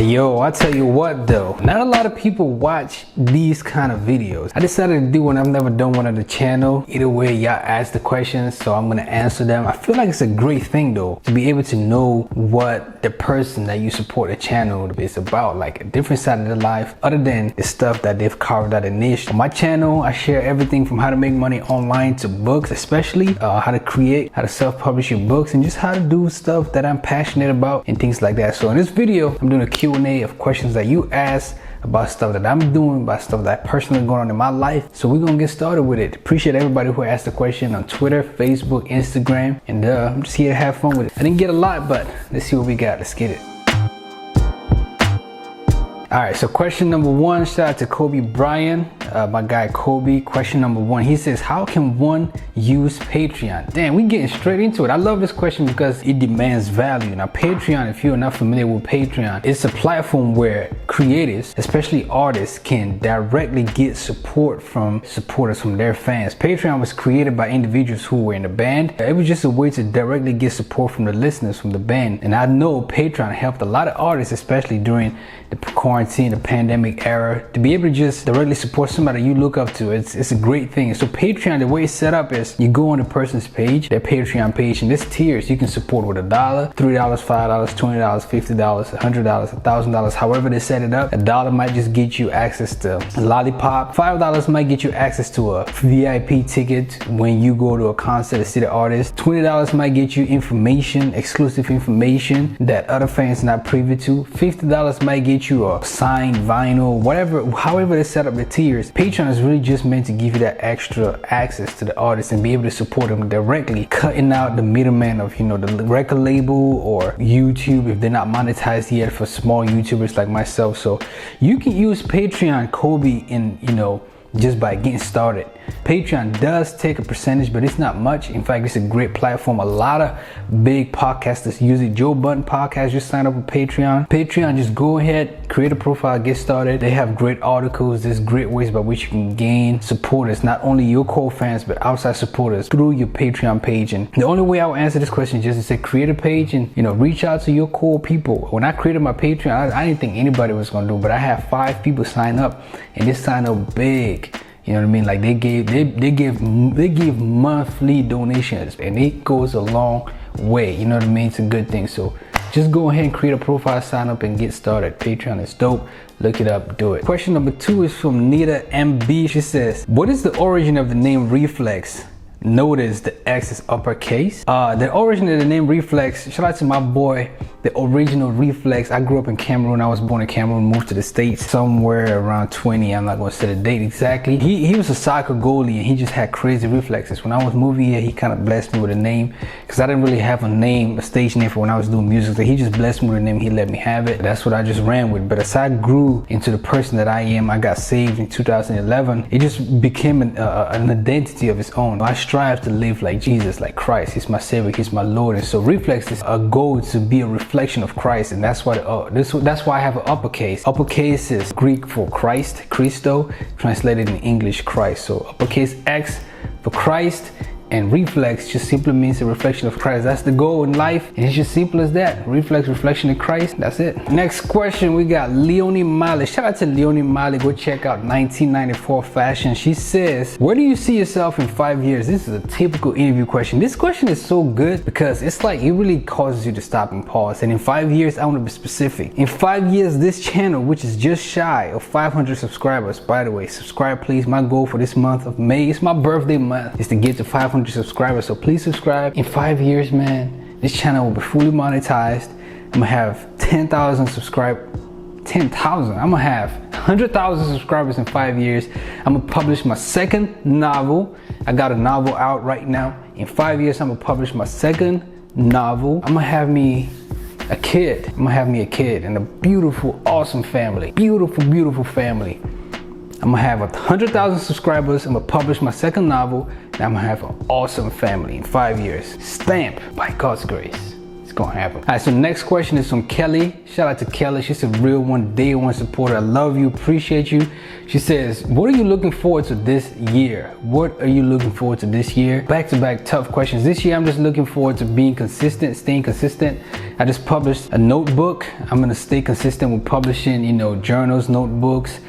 Yo, I tell you what though, not a lot of people watch these kind of videos. I decided to do one. I've never done one on the channel. Either way, y'all ask the questions, so I'm gonna answer them. I feel like it's a great thing though, to be able to know what the person that you support the channel is about, like a different side of their life, other than the stuff that they've carved out a niche. On my channel, I share everything from how to make money online to books, especially how to create, how to self-publish your books, and just how to do stuff that I'm passionate about and things like that. So in this video, I'm doing a Q&A of questions that you ask about stuff that I'm doing, about stuff that personally going on in my life. So we're gonna get started with it. Appreciate everybody who asked the question on Twitter, Facebook, Instagram, and I'm just here to have fun with it. I didn't get a lot, but let's see what we got. Let's get it. All right, so question number one, shout out to Kobe Bryan, my guy Kobe. Question number one, he says, how can one use Patreon? Damn, we getting straight into it. I love this question because it demands value. Now, Patreon, if you're not familiar with Patreon, it's a platform where creatives, especially artists, can directly get support from supporters, from their fans. Patreon was created by individuals who were in a band. It was just a way to directly get support from the listeners, from the band. And I know Patreon helped a lot of artists, especially during the quarantine, the pandemic era, to be able to just directly support somebody you look up to. It's a great thing. So Patreon, the way it's set up is you go on the person's page, their Patreon page, and there's tiers. You can support with $1, $3, $5, $20, $50, $100, $1,000, however they set it up. $1 might just get you access to a lollipop. $5 might get you access to a VIP ticket when you go to a concert to see the artist. $20 might get you information, exclusive information that other fans not privy to. $50 might get you a signed vinyl, whatever, however they set up the tiers. Patreon is really just meant to give you that extra access to the artist and be able to support them directly, cutting out the middleman of, you know, the record label or YouTube if they're not monetized yet for small YouTubers like myself. So you can use Patreon, Kobe, in, you know, just by getting started. Patreon does take a percentage, but it's not much. In fact, it's a great platform. A lot of big podcasters use it. Joe Budden podcast, just sign up with Patreon. Patreon, just go ahead, create a profile, get started. They have great articles. There's great ways by which you can gain supporters, not only your core fans, but outside supporters through your Patreon page. And the only way I will answer this question is just to say, create a page and, you know, reach out to your core people. When I created my Patreon, I didn't think anybody was gonna do it, but I had 5 people sign up, and they signed up big. You know what I mean? Like they give monthly donations, and it goes a long way. You know what I mean? It's a good thing. So just go ahead and create a profile, sign up, and get started. Patreon is dope. Look it up, do it. Question number 2 is from Nita MB. She says, what is the origin of the name Reflex? Notice the X is uppercase. The origin of the name Reflex, shout out to my boy, the original Reflex. I grew up in Cameroon. I was born in Cameroon, moved to the States somewhere around 20. I'm not gonna say the date exactly. He was a soccer goalie, and he just had crazy reflexes. When I was moving here, he kind of blessed me with a name, because I didn't really have a name, a stage name for when I was doing music. So he just blessed me with a name. He let me have it. That's what I just ran with. But as I grew into the person that I am, I got saved in 2011. It just became an identity of its own. I strive to live like Jesus, like Christ. He's my Savior, He's my Lord. And so Reflex is a goal to be a reflection of Christ, and that's why that's why I have an uppercase. Uppercase is Greek for Christ, Christo, translated in English Christ. So uppercase X for Christ, and Reflex just simply means a reflection of Christ. That's the goal in life, and it's just simple as that. Reflex, reflection of Christ, that's it. Next question, we got Leonie Mali. Shout out to Leonie Mali. Go check out 1994 fashion. She says, where do you see yourself in 5 years? This is a typical interview question. This question is so good because it's like it really causes you to stop and pause. And in 5 years, I want to be specific. In 5 years, this channel, which is just shy of 500 subscribers, by the way, subscribe please. My goal for this month of May, it's my birthday month, is to get to 500 subscribers. So please subscribe. In 5 years, man, this channel will be fully monetized. I'm gonna have 10,000 subscribers. 10,000. I'm gonna have 100,000 subscribers in 5 years. I'm gonna publish my second novel. I got a novel out right now. In 5 years, I'm gonna publish my second novel. I'm gonna have me a kid. I'm gonna have me a kid and a beautiful, awesome family. Beautiful, beautiful family. I'm gonna have 100,000 subscribers. I'm gonna publish my second novel, and I'm gonna have an awesome family in 5 years. Stamp by God's grace. It's gonna happen. All right, so next question is from Kelly. Shout out to Kelly. She's a real one, day one supporter. I love you, appreciate you. She says, what are you looking forward to this year? What are you looking forward to this year? Back-to-back tough questions. This year, I'm just looking forward to being consistent, staying consistent. I just published a notebook. I'm gonna stay consistent with publishing, you know, journals, notebooks,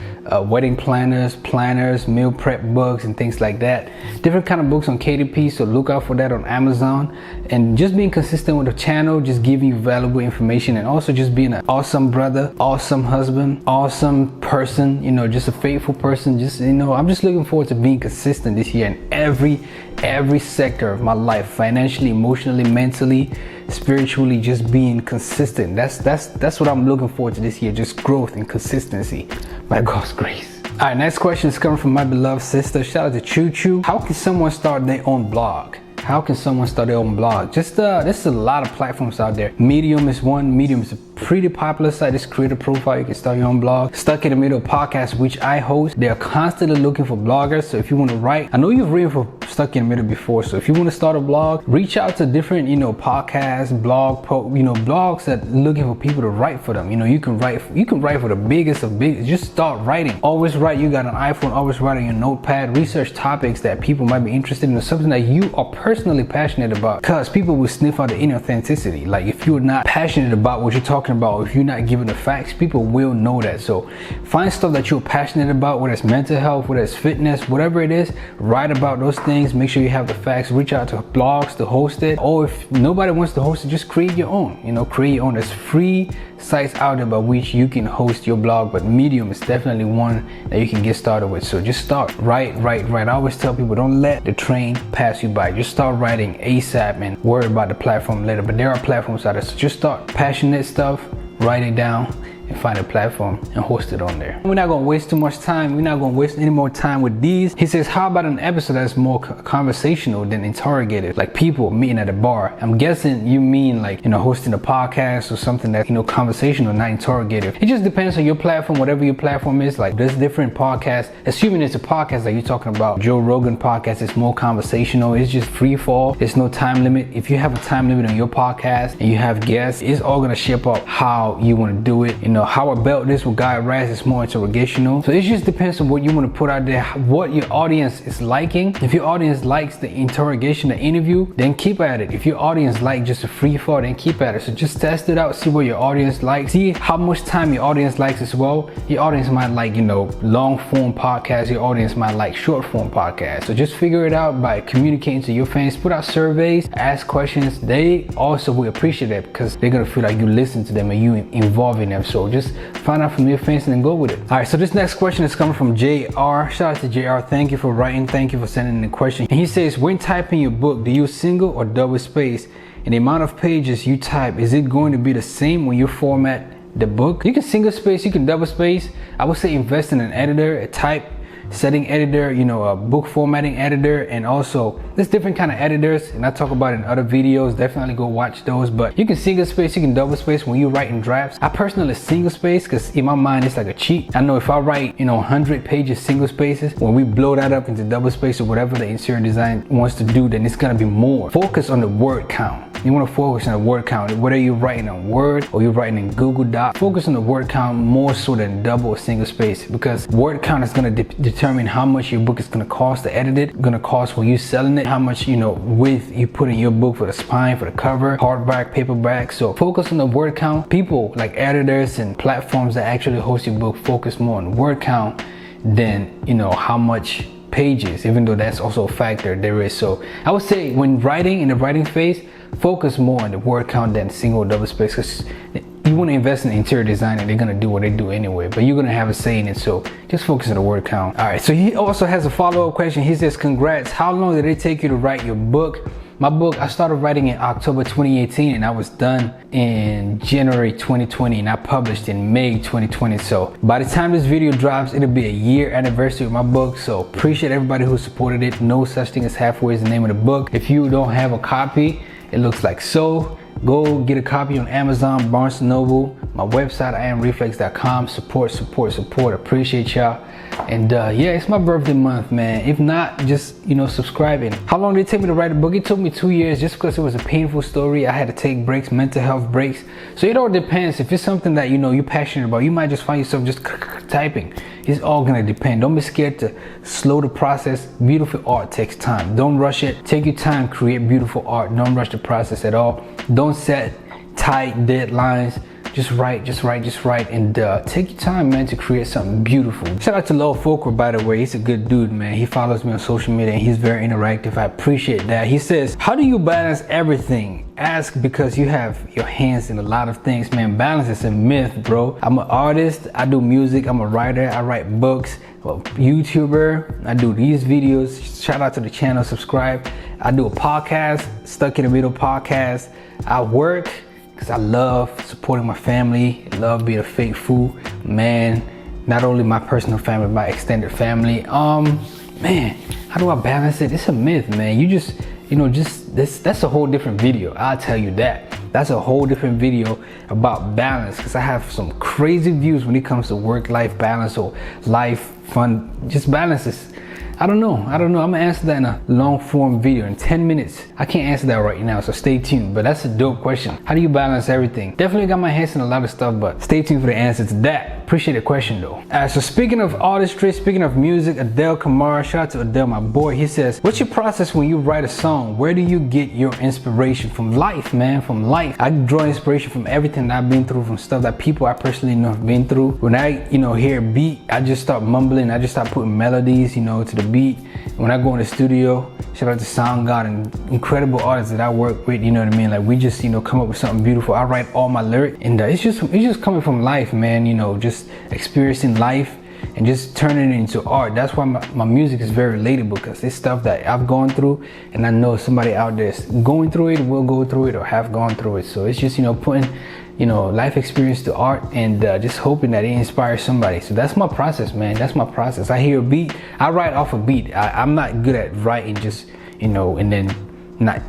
wedding planners, meal prep books, and things like that. Different kind of books on KDP, so look out for that on Amazon. And just being consistent with the channel, just giving you valuable information, and also just being an awesome brother, awesome husband, awesome person, you know, just a faithful person. Just, you know, I'm just looking forward to being consistent this year in every sector of my life, financially, emotionally, mentally, spiritually, just being consistent. That's what I'm looking forward to this year, just growth and consistency by God's grace. All right, next question is coming from my beloved sister. Shout out to Choo Choo. How can someone start their own blog? How can someone start their own blog? Just there's a lot of platforms out there. Medium is one. Medium is a pretty popular site. Just create a profile, you can start your own blog. Stuck in the Middle podcast, which I host, they are constantly looking for bloggers. So if you want to write, I know you've written for Stuck in the Middle before, so if you want to start a blog, reach out to different, you know, podcasts, blogs that looking for people to write for them. You know, you can write for the biggest of big. Just start writing. Always write. You got an iPhone, always write on your notepad. Research topics that people might be interested in, or something that you are personally passionate about, because people will sniff out the inauthenticity. Like, if you're not passionate about what you're talking about, if you're not giving the facts, people will know that. So find stuff that you're passionate about, whether it's mental health, whether it's fitness, whatever it is, write about those things. Make sure you have the facts. Reach out to blogs to host it, or if nobody wants to host it, just create your own. You know, create your own. There's free sites out there by which you can host your blog, but Medium is definitely one that you can get started with. So just start. Write. I always tell people, don't let the train pass you by. Just start writing ASAP and worry about the platform later. But there are platforms out there, so just start. Passionate stuff, write it down, and find a platform and host it on there. We're not gonna waste too much time. We're not gonna waste any more time with these. He says, how about an episode that's more conversational than interrogative, like people meeting at a bar? I'm guessing you mean like, you know, hosting a podcast or something that, you know, conversational, not interrogative. It just depends on your platform, whatever your platform is. Like, there's different podcasts. Assuming it's a podcast that you're talking about, Joe Rogan podcast, is more conversational. It's just free fall. There's no time limit. If you have a time limit on your podcast and you have guests, it's all gonna shape up how you want to do it. You know, how I built this with Guy Raz is more interrogational. So it just depends on what you want to put out there, what your audience is liking. If your audience likes the interrogation, the interview, then keep at it. If your audience likes just a free fall, then keep at it. So just test it out, see what your audience likes, see how much time your audience likes as well. Your audience might like, you know, long form podcasts. Your audience might like short form podcasts. So just figure it out by communicating to your fans. Put out surveys, ask questions. They also will appreciate that because they're gonna feel like you listen to them and you involving them. So just find out from your fans and then go with it. All right, so this next question is coming from JR. Shout out to JR. Thank you for writing. Thank you for sending in the question. And he says, when typing your book, do you use single or double space? And the amount of pages you type, is it going to be the same when you format the book? You can single space, you can double space. I would say invest in an editor, a type setting editor, you know, a book formatting editor, and also there's different kind of editors, and I talk about it in other videos. Definitely go watch those. But you can single space, you can double space when you write in drafts. I personally single space because in my mind it's like a cheat. I know if I write, you know, 100 pages single spaces, when we blow that up into double space or whatever the interior design wants to do, then it's gonna be more. Focus on the word count. You want to focus on the word count, whether you're writing on Word or you're writing in Google Docs. Focus on the word count more so than double or single space, because word count is going to determine how much your book is going to cost to edit it, going to cost when you're selling it, how much, you know, width you put in your book for the spine, for the cover, hardback, paperback. So focus on the word count. People like editors and platforms that actually host your book focus more on word count than, you know, how much pages, even though that's also a factor there is. So I would say when writing, in the writing phase, focus more on the word count than single or double space, because you want to invest in interior design and they're going to do what they do anyway, but you're going to have a say in it. So just focus on the word count. All right, so he also has a follow-up question. He says, congrats, how long did it take you to write your book? My book, I started writing in October 2018 and I was done in January 2020 and I published in May 2020. So by the time this video drops, it'll be a year anniversary of my book. So appreciate everybody who supported it. No such thing as halfway is the name of the book. If you don't have a copy, it looks like so. Go get a copy on Amazon, Barnes & Noble, my website, IamRiflex.com. Support. Appreciate y'all. And yeah, it's my birthday month, man. If not, just, you know, subscribing. How long did it take me to write a book? It took me 2 years just because it was a painful story. I had to take breaks, mental health breaks. So it all depends. If it's something that, you know, you're passionate about, you might just find yourself just typing. It's all gonna depend. Don't be scared to slow the process. Beautiful art takes time. Don't rush it. Take your time, create beautiful art. Don't rush the process at all. Don't set tight deadlines. Just write, and take your time, man, to create something beautiful. Shout out to Lord Folker, by the way. He's a good dude, man. He follows me on social media and he's very interactive. I appreciate that. He says, how do you balance everything? Ask because you have your hands in a lot of things, man. Balance is a myth, bro. I'm an artist. I do music. I'm a writer. I write books. I'm a YouTuber. I do these videos. Shout out to the channel. Subscribe. I do a podcast, Stuck in the Middle podcast. I work because I love supporting my family. I love being a faithful man. Not only my personal family, my extended family. Man, how do I balance it? It's a myth, man. You just, you know, that's a whole different video. I'll tell you that. That's a whole different video about balance, because I have some crazy views when it comes to work-life balance or life fun. Just balance is, I don't know. I'm gonna answer that in a long form video in 10 minutes. I can't answer that right now, so stay tuned. But that's a dope question. How do you balance everything? Definitely got my hands in a lot of stuff, but stay tuned for the answer to that. Appreciate the question though. So speaking of artistry, speaking of music, Adele Kamara, shout out to Adele, my boy. He says, what's your process when you write a song? Where do you get your inspiration? From life, man, from life. I draw inspiration from everything that I've been through, from stuff that people I personally know have been through. When I, you know, hear a beat, I just start mumbling. I just start putting melodies, you know, to the beat. When I go in the studio, shout out to Sound God and incredible artists that I work with, you know what I mean? Like, we just, you know, come up with something beautiful. I write all my lyrics, and it's just coming from life, man, you know, just experiencing life and just turning it into art. That's why my music is very relatable, because it's stuff that I've gone through, and I know somebody out there is going through it, will go through it, or have gone through it. So it's just, you know, putting, you know, life experience to art, and just hoping that it inspires somebody. So that's my process, man. That's my process. I hear a beat, I write off a beat. I'm not good at writing just, you know, and then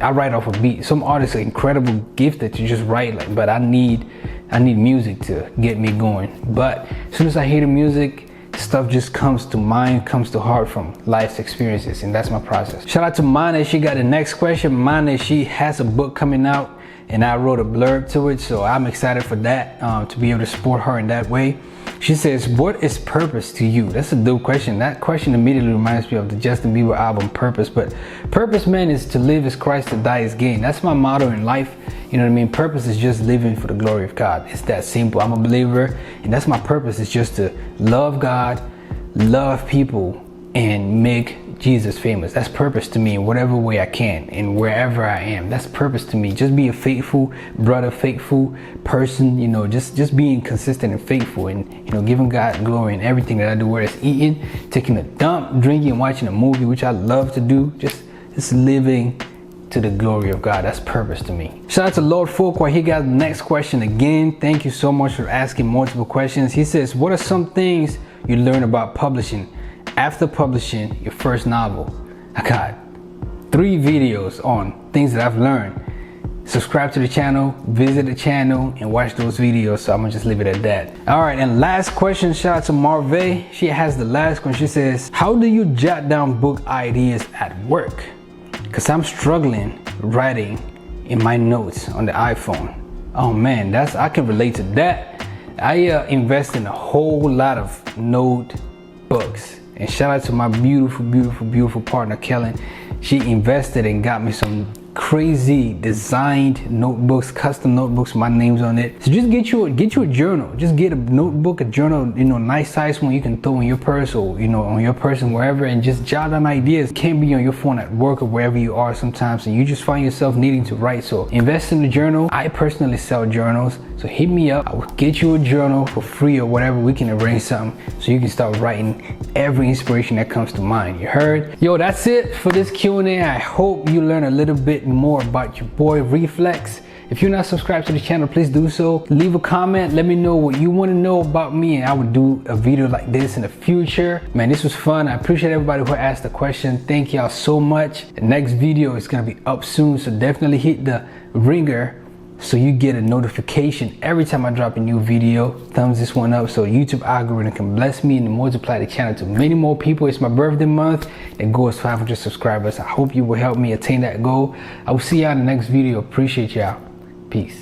I write off a beat. Some artists are incredible gifted to just write, like, but I need music to get me going. But as soon as I hear the music, stuff just comes to mind, comes to heart from life's experiences, and that's my process. Shout out to Mane. She got the next question. Mane, she has a book coming out, and I wrote a blurb to it, so I'm excited for that, to be able to support her in that way. She says, what is purpose to you? That's a dope question. That question immediately reminds me of the Justin Bieber album, Purpose. But purpose, man, is to live as Christ, to die as gain. That's my motto in life. You know what I mean? Purpose is just living for the glory of God. It's that simple. I'm a believer, and that's my purpose. It's just to love God, love people, and make Jesus famous. That's purpose to me in whatever way I can and wherever I am. That's purpose to me. Just be a faithful brother, faithful person, you know, just being consistent and faithful, and, you know, giving God glory in everything that I do, whether it's eating, taking a dump, drinking, watching a movie, which I love to do. Just living to the glory of God. That's purpose to me. Shout out to Lord Folkway. He got the next question again. Thank you so much for asking multiple questions. He says, what are some things you learn about publishing after publishing your first novel? I got 3 videos on things that I've learned. Subscribe to the channel, visit the channel, and watch those videos. So I'm gonna just leave it at that. All right, and last question, shout out to Marve. She has the last question. She says, how do you jot down book ideas at work? Because I'm struggling writing in my notes on the iPhone. Oh man, I can relate to that. I invest in a whole lot of notebooks. And shout out to my beautiful partner, Kellen. She invested and got me some crazy designed notebooks, custom notebooks with my names on it. So just get you a journal. Just get a notebook, a journal, you know, nice size one you can throw in your purse, or, you know, on your person, wherever, and just jot down ideas. Can't be on your phone at work or wherever you are sometimes, and you just find yourself needing to write. So invest in the journal. I personally sell journals, so hit me up. I will get you a journal for free or whatever. We can arrange something so you can start writing every inspiration that comes to mind. You heard? Yo, that's it for this Q&A. I hope you learn a little bit more about your boy Reflex. If you're not subscribed to the channel, please do so. Leave a comment, let me know what you want to know about me, and I would do a video like this in the future. Man, this was fun. I appreciate everybody who asked the question. Thank y'all so much. The next video is gonna be up soon, so definitely hit the ringer so you get a notification every time I drop a new video. Thumbs this one up so YouTube algorithm can bless me and multiply the channel to many more people. It's my birthday month. The goal is 500 subscribers. I hope you will help me attain that goal. I will see y'all in the next video. Appreciate y'all. Peace.